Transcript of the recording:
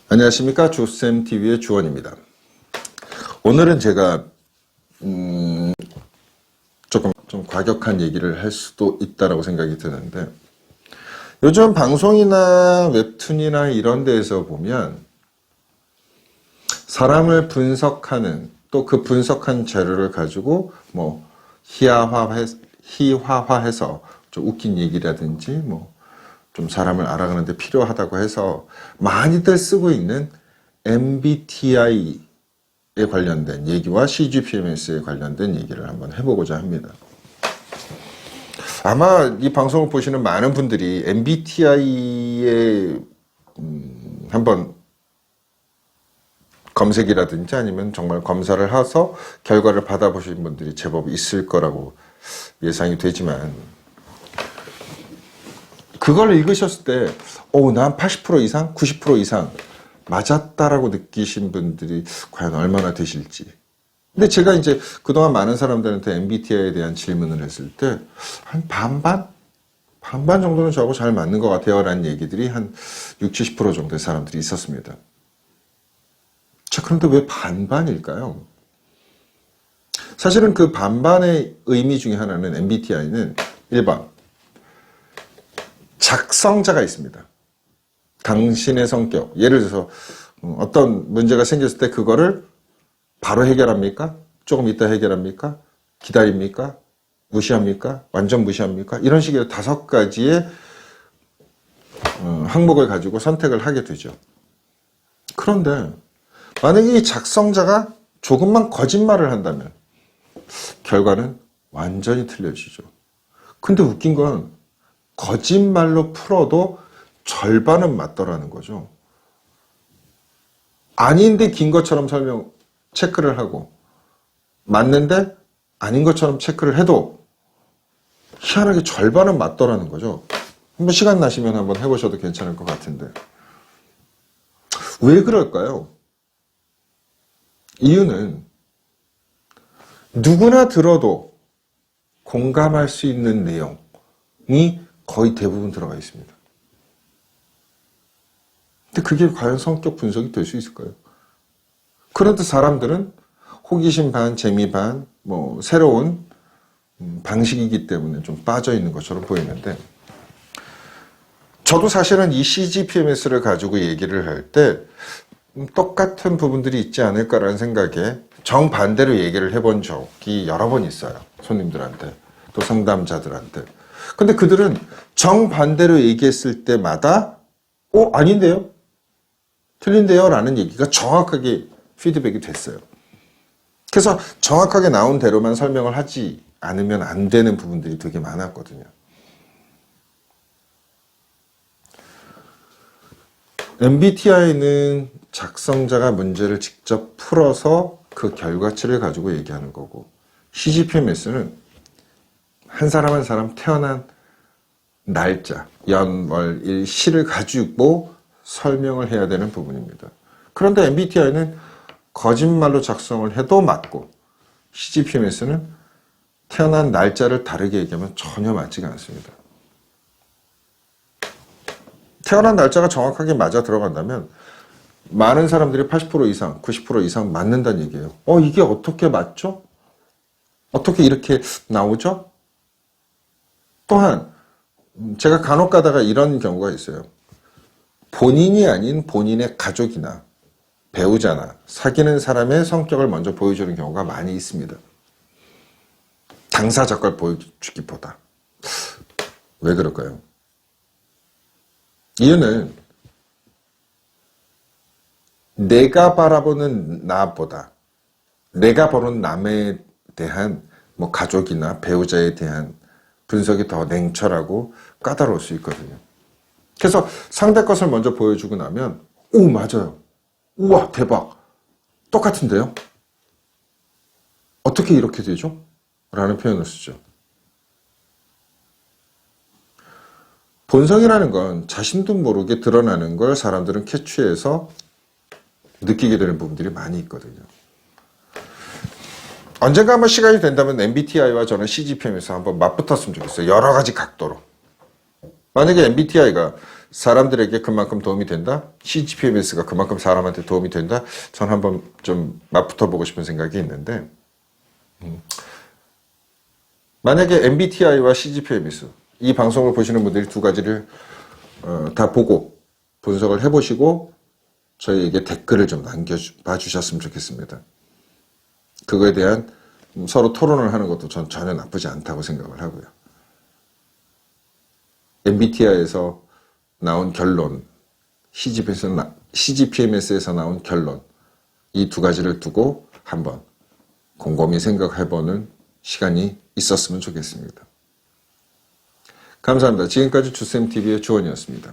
안녕하십니까. 주쌤TV의 주원입니다. 오늘은 제가 조금 좀 과격한 얘기를 할 수도 있다라고 생각이 드는데, 요즘 방송이나 웹툰이나 이런 데에서 보면 사람을 분석하는, 또 그 분석한 자료를 가지고 뭐 희화화해서 좀 웃긴 얘기라든지 뭐 좀 사람을 알아가는 데 필요하다고 해서 많이들 쓰고 있는 MBTI에 관련된 얘기와 CGPMS에 관련된 얘기를 한번 해보고자 합니다. 아마 이 방송을 보시는 많은 분들이 MBTI에 한번 검색이라든지 아니면 정말 검사를 해서 결과를 받아보신 분들이 제법 있을 거라고 예상이 되지만, 그걸 읽으셨을 때 난 80% 이상, 90% 이상 맞았다라고 느끼신 분들이 과연 얼마나 되실지. 근데 제가 이제 그동안 많은 사람들한테 MBTI에 대한 질문을 했을 때 한 반반 정도는 저하고 잘 맞는 것 같아요 라는 얘기들이 한 60, 70% 정도의 사람들이 있었습니다. 자, 그런데 왜 반반일까요? 사실은 그 반반의 의미 중에 하나는 MBTI는 1번 작성자가 있습니다. 당신의 성격, 예를 들어서 어떤 문제가 생겼을 때 그거를 바로 해결합니까? 조금 이따 해결합니까? 기다립니까? 무시합니까? 완전 무시합니까? 이런 식의 5가지의 항목을 가지고 선택을 하게 되죠. 그런데 만약에 이 작성자가 조금만 거짓말을 한다면 결과는 완전히 틀려지죠. 근데 웃긴 건 거짓말로 풀어도 절반은 맞더라는 거죠. 아닌데 긴 것처럼 체크를 하고, 맞는데 아닌 것처럼 체크를 해도 희한하게 절반은 맞더라는 거죠. 한번 시간 나시면 한번 해보셔도 괜찮을 것 같은데. 왜 그럴까요? 이유는 누구나 들어도 공감할 수 있는 내용이 거의 대부분 들어가 있습니다. 근데 그게 과연 성격 분석이 될 수 있을까요? 그런데 사람들은 호기심 반, 재미 반, 뭐 새로운 방식이기 때문에 좀 빠져 있는 것처럼 보이는데, 저도 사실은 이 CGPMS를 가지고 얘기를 할 때 똑같은 부분들이 있지 않을까라는 생각에 정반대로 얘기를 해본 적이 여러 번 있어요. 손님들한테, 또 상담자들한테. 근데 그들은 정반대로 얘기했을 때마다 아닌데요? 틀린데요? 라는 얘기가 정확하게 피드백이 됐어요. 그래서 정확하게 나온 대로만 설명을 하지 않으면 안 되는 부분들이 되게 많았거든요. MBTI는 작성자가 문제를 직접 풀어서 그 결과치를 가지고 얘기하는 거고, CGPMS는 한 사람 한 사람 태어난 날짜, 연, 월, 일, 시를 가지고 설명을 해야 되는 부분입니다. 그런데 MBTI는 거짓말로 작성을 해도 맞고, CGPMS는 태어난 날짜를 다르게 얘기하면 전혀 맞지가 않습니다. 태어난 날짜가 정확하게 맞아 들어간다면 많은 사람들이 80% 이상, 90% 이상 맞는다는 얘기예요. 이게 어떻게 맞죠? 어떻게 이렇게 나오죠? 또한 제가 간혹 가다가 이런 경우가 있어요. 본인이 아닌 본인의 가족이나 배우자나 사귀는 사람의 성격을 먼저 보여주는 경우가 많이 있습니다. 당사자 걸 보여주기보다. 왜 그럴까요? 이유는 내가 바라보는 나보다 내가 보는 남에 대한 뭐 가족이나 배우자에 대한 분석이 더 냉철하고 까다로울 수 있거든요. 그래서 상대 것을 먼저 보여주고 나면 맞아요. 우와 대박. 똑같은데요? 어떻게 이렇게 되죠? 라는 표현을 쓰죠. 본성이라는 건 자신도 모르게 드러나는 걸 사람들은 캐치해서 느끼게 되는 부분들이 많이 있거든요. 언젠가 한번 시간이 된다면 MBTI와 저는 CGPM에서 한번 맞붙었으면 좋겠어요. 여러 가지 각도로. 만약에 MBTI가 사람들에게 그만큼 도움이 된다? CGPMS가 그만큼 사람한테 도움이 된다? 전 한번 좀 맞붙어 보고 싶은 생각이 있는데, 만약에 MBTI와 CGPMS, 이 방송을 보시는 분들이 두 가지를 다 보고 분석을 해보시고 저희에게 댓글을 좀 남겨봐 주셨으면 좋겠습니다. 그거에 대한 서로 토론을 하는 것도 전 전혀 나쁘지 않다고 생각을 하고요. MBTI에서 나온 결론, CGPMS에서 나온 결론, 이 두 가지를 두고 한번 곰곰이 생각해보는 시간이 있었으면 좋겠습니다. 감사합니다. 지금까지 주쌤TV의 주원이었습니다.